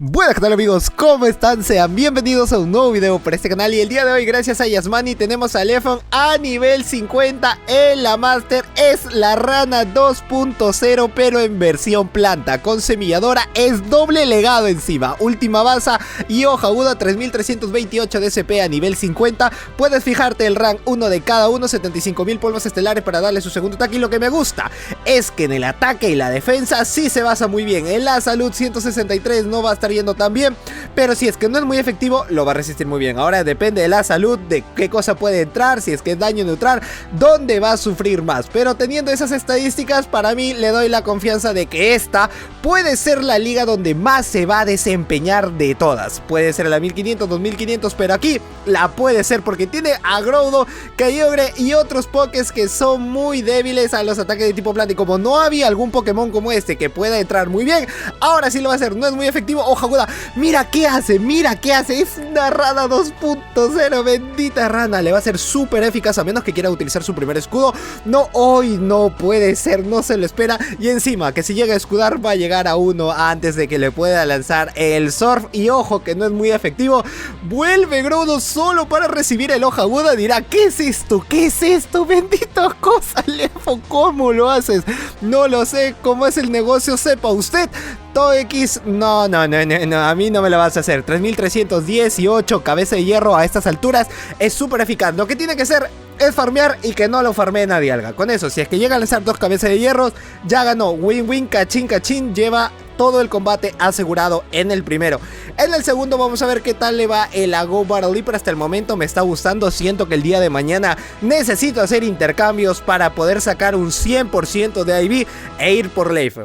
Buenas, ¿qué tal amigos? ¿Cómo están? Sean bienvenidos a un nuevo video para este canal. Y el día de hoy, gracias a Yasmani, tenemos a Lefon a nivel 50 en la Master. Es la rana 2.0 pero en versión planta, con semilladora, es doble legado encima, última baza y hoja aguda, 3328 de SP a nivel 50. Puedes fijarte el rank 1 de cada uno, 75.000 polvos estelares para darle su segundo ataque. Y lo que me gusta es que en el ataque y la defensa sí se basa muy bien. En la salud 163 no va a estar yendo tan bien, pero si es que no es muy efectivo lo va a resistir muy bien. Ahora depende de la salud, de qué cosa puede entrar, si es que es daño neutral, dónde va a sufrir más. Pero teniendo esas estadísticas, para mí le doy la confianza de que esta puede ser la liga donde más se va a desempeñar de todas. Puede ser la 1500, 2500, pero aquí la puede ser porque tiene a Groudon, Kyogre y otros pokés que son muy débiles a los ataques de tipo planta. Y como no había algún Pokémon como este que pueda entrar muy bien, ahora sí lo va a hacer. No es muy efectivo. Hoja aguda, mira qué hace, es una rana 2.0, bendita rana. Le va a ser súper eficaz a menos que quiera utilizar su primer escudo. No, hoy no puede ser, no se lo espera. Y encima que si llega a escudar va a llegar a uno antes de que le pueda lanzar el surf. Y ojo que no es muy efectivo. Vuelve Groudon solo para recibir el hoja aguda. Dirá, ¿qué es esto? ¿Qué es esto? Bendito cosa, Lefon, ¿cómo lo haces? No lo sé, ¿cómo es el negocio? Sepa usted. TOX, no, a mí no me lo vas a hacer. 3318 cabeza de hierro a estas alturas es súper eficaz. Lo que tiene que ser es farmear y que no lo farmee nadie alga. Con eso, si es que llega a lanzar dos cabezas de hierro, ya ganó. Win-win, cachín, lleva todo el combate asegurado en el primero. En el segundo vamos a ver qué tal le va el Go Battle Leap. Pero hasta el momento me está gustando. Siento que el día de mañana necesito hacer intercambios para poder sacar un 100% de IV e ir por Leif.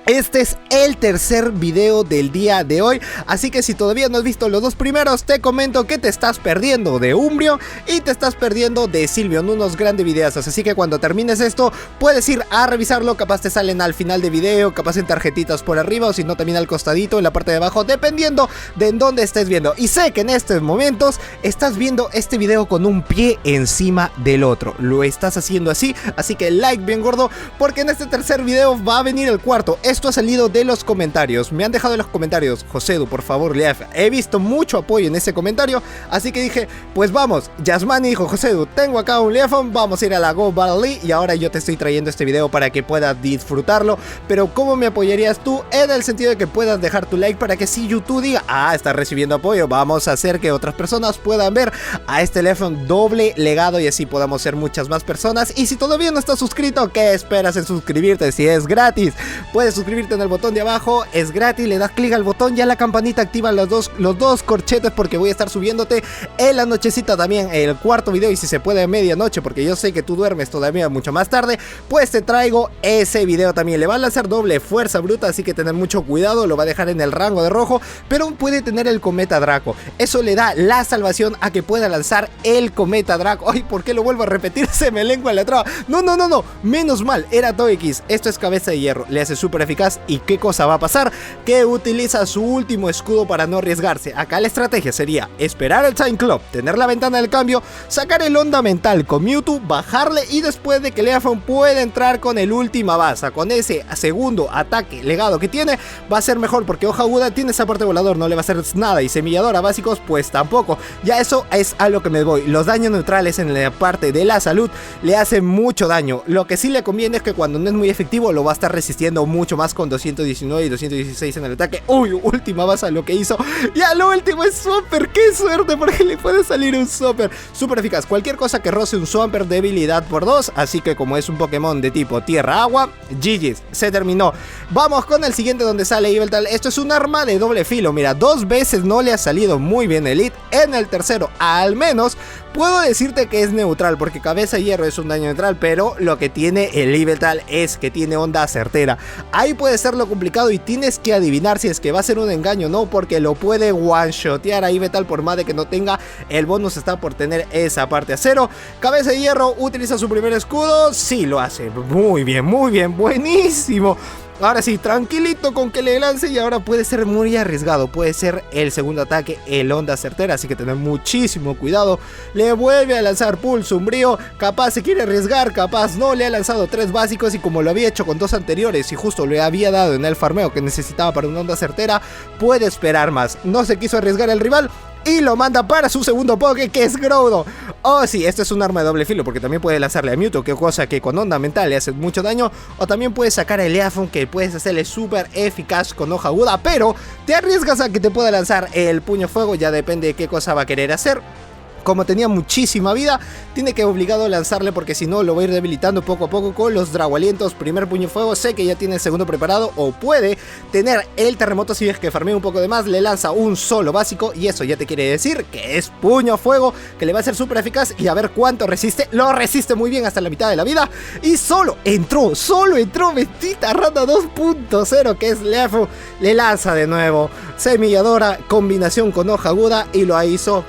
Este es el tercer video del día de hoy, así que si todavía no has visto los dos primeros, te comento que te estás perdiendo de Umbreon y te estás perdiendo de Sylveon, unos grandes videazos. Así que cuando termines esto, puedes ir a revisarlo, capaz te salen al final de video, capaz en tarjetitas por arriba o si no también al costadito, en la parte de abajo, dependiendo de en dónde estés viendo. Y sé que en estos momentos estás viendo este video con un pie encima del otro, lo estás haciendo así que like bien gordo, porque en este tercer video va a venir el cuarto. Esto ha salido de los comentarios, me han dejado en los comentarios, Josedu, por favor, Leaf. He visto mucho apoyo en ese comentario, así que dije, pues vamos. Yasmani dijo, Josedu, tengo acá un Leafon, vamos a ir a la Go Battle League. Y ahora yo te estoy trayendo este video para que puedas disfrutarlo. Pero ¿cómo me apoyarías tú? En el sentido de que puedas dejar tu like para que si YouTube diga, ah, está recibiendo apoyo, vamos a hacer que otras personas puedan ver a este Leafon doble legado y así podamos ser muchas más personas. Y si todavía no estás suscrito, ¿qué esperas en suscribirte? Si es gratis, puedes suscribirte en el botón de abajo, es gratis, le das clic al botón, ya la campanita activa los dos corchetes, porque voy a estar subiéndote en la nochecita también el cuarto video, y si se puede a medianoche, porque yo sé que tú duermes todavía mucho más tarde, pues te traigo ese video también. Le va a lanzar doble fuerza bruta, así que tener mucho cuidado, lo va a dejar en el rango de rojo, pero puede tener el cometa Draco, eso le da la salvación a que pueda lanzar el cometa Draco. Ay, ¿por qué lo vuelvo a repetir? Se me lengua la traba. No, menos mal, era TOX, esto es cabeza de hierro, le hace súper eficaz. ¿Y qué cosa va a pasar? Que utiliza su último escudo para no arriesgarse. Acá la estrategia sería esperar el Time Clock, tener la ventana del cambio, sacar el onda mental con Mewtwo, bajarle, y después de que Leafon pueda entrar con el última baza, con ese segundo ataque legado que tiene, va a ser mejor, porque hoja aguda tiene esa parte volador, no le va a hacer nada, y semilladora básicos pues tampoco. Ya eso es a lo que me voy. Los daños neutrales en la parte de la salud le hacen mucho daño. Lo que sí le conviene es que cuando no es muy efectivo lo va a estar resistiendo mucho más con 219 y 216 en el ataque. Uy, última baza lo que hizo. Ya lo último es Swampert. Qué suerte, porque le puede salir un Swampert súper eficaz. Cualquier cosa que roce un Swampert, debilidad por 2. Así que como es un Pokémon de tipo tierra-agua, GG's, se terminó. Vamos con el siguiente, donde sale Yveltal. Esto es un arma de doble filo. Mira, dos veces no le ha salido muy bien Elite. En el tercero, al menos, puedo decirte que es neutral, porque cabeza de hierro es un daño neutral, pero lo que tiene el Yveltal es que tiene onda certera. Ahí puede ser lo complicado y tienes que adivinar si es que va a ser un engaño o no, porque lo puede one-shotear a Yveltal por más de que no tenga el bonus, está por tener esa parte a cero. Cabeza de hierro utiliza su primer escudo, sí lo hace, muy bien, buenísimo. Ahora sí, tranquilito con que le lance y ahora puede ser muy arriesgado. Puede ser el segundo ataque, el onda certera, así que tener muchísimo cuidado. Le vuelve a lanzar pulso umbrío, capaz se quiere arriesgar, capaz no, le ha lanzado 3 básicos y como lo había hecho con 2 anteriores y justo le había dado en el farmeo que necesitaba para una onda certera, puede esperar más. No se quiso arriesgar el rival y lo manda para su segundo Poké, que es Groudon. Oh sí, esto es un arma de doble filo porque también puede lanzarle a Mewtwo, que cosa que con onda mental le hace mucho daño. O también puedes sacar a Leafeon, que puedes hacerle súper eficaz con hoja aguda, pero te arriesgas a que te pueda lanzar el puño fuego, ya depende de qué cosa va a querer hacer. Como tenía muchísima vida, tiene que obligado a lanzarle porque si no lo va a ir debilitando poco a poco con los Dragoalientos. Primer puño fuego, sé que ya tiene el segundo preparado o puede tener el terremoto si es que farmea un poco de más, le lanza un solo básico y eso ya te quiere decir que es puño fuego, que le va a ser súper eficaz y a ver cuánto resiste. Lo resiste muy bien hasta la mitad de la vida y solo entró, bendita rana 2.0 que es Leafeon, le lanza de nuevo Semilladora, combinación con hoja aguda y lo hizo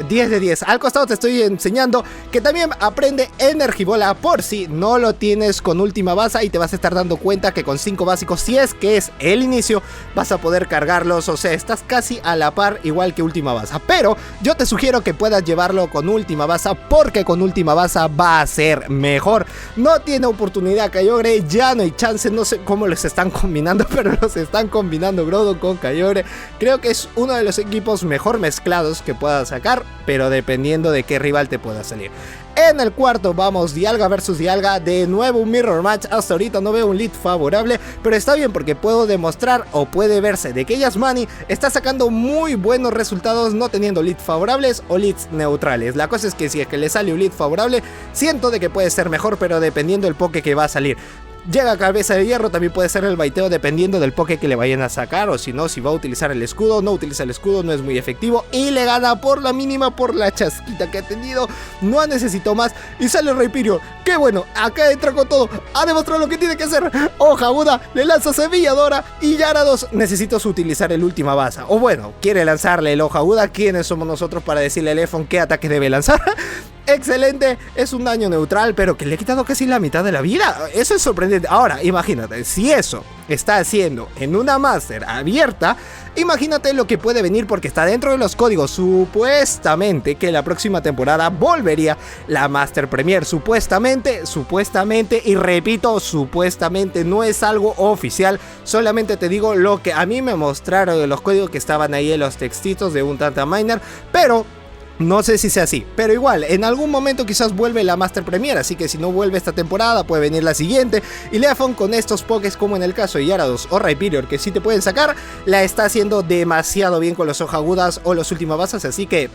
10 de 10. Al costado te estoy enseñando que también aprende Energibola por si no lo tienes con última base y te vas a estar dando cuenta que con 5 básicos, si es que es el inicio, vas a poder cargarlos. O sea, estás casi a la par igual que última base. Pero yo te sugiero que puedas llevarlo con última base porque con última base va a ser mejor. No tiene oportunidad Kyogre, ya no hay chance. No sé cómo los están combinando, pero los están combinando Groudon con Kyogre. Creo que es uno de los equipos mejor mezclados que puedas sacar, pero dependiendo de qué rival te pueda salir. En el cuarto vamos Dialga versus Dialga, de nuevo un mirror match. Hasta ahorita no veo un lead favorable, pero está bien porque puedo demostrar o puede verse de que Yasmani está sacando muy buenos resultados no teniendo lead favorables o leads neutrales. La cosa es que si es que le sale un lead favorable, siento de que puede ser mejor, pero dependiendo del poke que va a salir. Llega Cabeza de Hierro, también puede ser el baiteo dependiendo del poke que le vayan a sacar, o si no, si va a utilizar el escudo, no utiliza el escudo, no es muy efectivo y le gana por la mínima, por la chasquita que ha tenido, no necesito más y sale Rhyperior. ¡Qué bueno! Acá entra con todo, ha demostrado lo que tiene que hacer. Hoja aguda, le lanza Semilladora y Gyarados necesitas utilizar el última base, o bueno, quiere lanzarle el hoja aguda. ¿Quiénes somos nosotros para decirle a Leafeon qué ataque debe lanzar? Excelente, es un daño neutral, pero que le he quitado casi la mitad de la vida. Eso es sorprendente. Ahora, imagínate, si eso está haciendo en una Master abierta, imagínate lo que puede venir porque está dentro de los códigos. Supuestamente que la próxima temporada volvería la Master Premier. Supuestamente, y repito, supuestamente no es algo oficial. Solamente te digo lo que a mí me mostraron de los códigos que estaban ahí en los textitos de un Tanta Miner, pero no sé si sea así, pero igual, en algún momento quizás vuelve la Master Premier, así que si no vuelve esta temporada, puede venir la siguiente. Y Leafeon con estos pokés, como en el caso de Gyarados o Rhyperior, que sí te pueden sacar, la está haciendo demasiado bien con los hoja agudas o los últimas bases, así que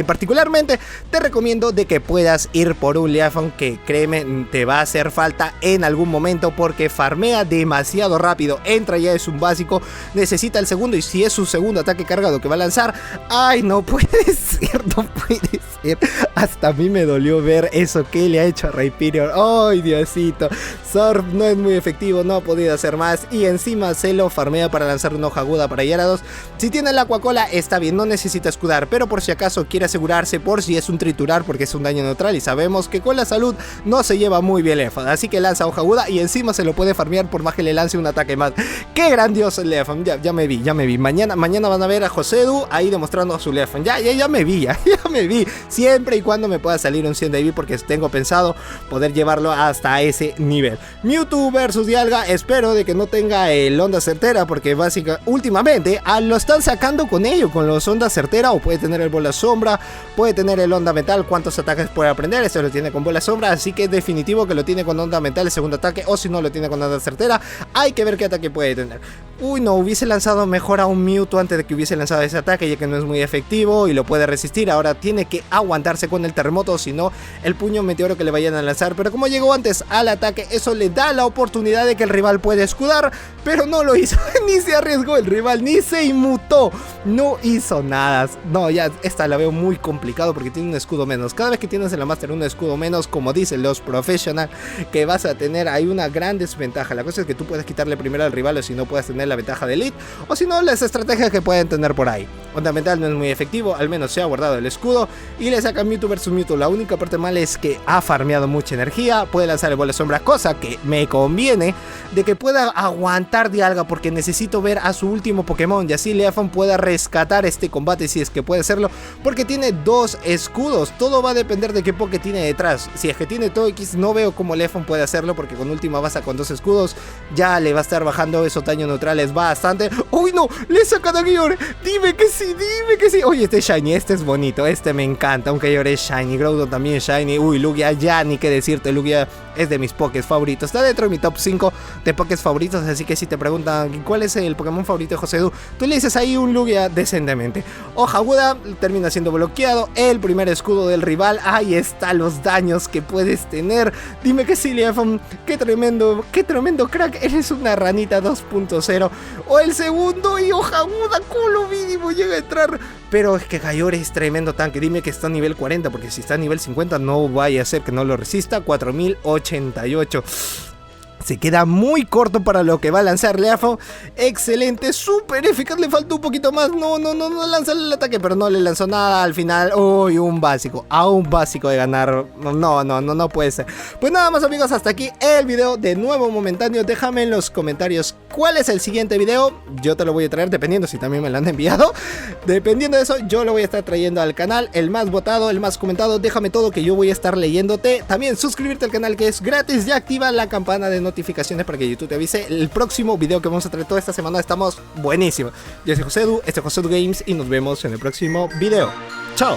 particularmente te recomiendo de que puedas ir por un Leafeon que, créeme, te va a hacer falta en algún momento porque farmea demasiado rápido, entra ya es un básico, necesita el segundo y si es su segundo ataque cargado que va a lanzar, ¡ay, no puede ser! No puede ser, hasta a mí me dolió ver eso que le ha hecho a Rhyperior. ¡Ay, Diosito! Surf no es muy efectivo, no ha podido hacer más y encima se lo farmea para lanzar una hoja aguda para Gyarados. Si tiene el Aquacola está bien, no necesita escudar, pero por si acaso quiere asegurarse por si es un triturar porque es un daño neutral y sabemos que con la salud no se lleva muy bien Leafeon, así que lanza hoja aguda y encima se lo puede farmear por más que le lance un ataque más. ¡Qué grandioso Leafeon! Ya me vi. Mañana van a ver a Josedu ahí demostrando a su Leafeon. Ya me vi. Siempre y cuando me pueda salir un 100 de IV porque tengo pensado poder llevarlo hasta ese nivel. Mewtwo versus Dialga, espero de que no tenga el onda certera porque básicamente últimamente lo están sacando con ello, con los onda certera, o puede tener el bola sombra, puede tener el onda metal. ¿Cuántos ataques puede aprender? Esto lo tiene con bola sombra, así que es definitivo que lo tiene con onda metal el segundo ataque, o si no lo tiene con onda certera, hay que ver qué ataque puede tener. Uy, no, hubiese lanzado mejor a un Mewtwo antes de que hubiese lanzado ese ataque, ya que no es muy efectivo y lo puede resistir. Ahora tiene que aguantarse con el terremoto, si no el puño meteoro que le vayan a lanzar, pero como llegó antes al ataque, eso le da la oportunidad de que el rival puede escudar, pero no lo hizo. Ni se arriesgó el rival, ni se inmutó, no hizo nada. No, ya esta la veo muy complicado porque tiene un escudo menos. Cada vez que tienes en la Master un escudo menos, como dicen los professional, que vas a tener, hay una gran desventaja. La cosa es que tú puedes quitarle primero al rival, o si no puedes tener la ventaja de Elite, o si no las estrategias que pueden tener por ahí. Onda mental no es muy efectivo, al menos se ha guardado el escudo. Y le saca Mewtwo vs Mewtwo. La única parte mala es que ha farmeado mucha energía. Puede lanzar el bola sombra, cosa que me conviene de que pueda aguantar Dialga, porque necesito ver a su último Pokémon y así Leafon pueda rescatar este combate si es que puede hacerlo, porque tiene 2 escudos. Todo va a depender de qué Poké tiene detrás. Si es que tiene Togekiss, no veo cómo Leafon puede hacerlo, porque con última base con 2 escudos ya le va a estar bajando esos daños neutrales bastante. ¡Uy, no! ¡Le sacan a Kyogre! ¡Dime que sí! ¡Dime que sí! Oye, este Shiny, este es bonito, este me encanta. Aunque Kyogre es Shiny, Groudon también Shiny. Uy, Lugia, ya ni qué decirte, Lugia es de mis Pokés favoritos. Está dentro de mi top 5 de Pokés favoritos, así que si te preguntan cuál es el Pokémon favorito de Josedu, tú le dices ahí un Lugia decentemente. Hoja aguda termina siendo bloqueado. El primer escudo del rival. Ahí están los daños que puedes tener. Dime que sí, Leafon. Qué tremendo crack. Eres una ranita 2.0. O el segundo y hoja aguda, culo mínimo llega a entrar. Pero es que Kyogre es tremendo tanque. Dime que está a nivel 40, porque si está a nivel 50 no vaya a ser que no lo resista. 4088. Se queda muy corto para lo que va a lanzar Leafon. Excelente, súper eficaz. Le faltó un poquito más. No lanza el ataque, pero no le lanzó nada al final. Uy, un básico. A un básico de ganar. No puede ser. Pues nada más, amigos, hasta aquí el video. De nuevo momentáneo. Déjame en los comentarios cuál es el siguiente video. Yo te lo voy a traer, dependiendo si también me lo han enviado. Dependiendo de eso, yo lo voy a estar trayendo al canal. El más votado, el más comentado. Déjame todo que yo voy a estar leyéndote. También suscribirte al canal, que es gratis, y activa la campana de notificaciones para que YouTube te avise el próximo video que vamos a traer toda esta semana. Estamos buenísimos. Yo soy Josedu, este es Josedu Games, y nos vemos en el próximo video. Chao.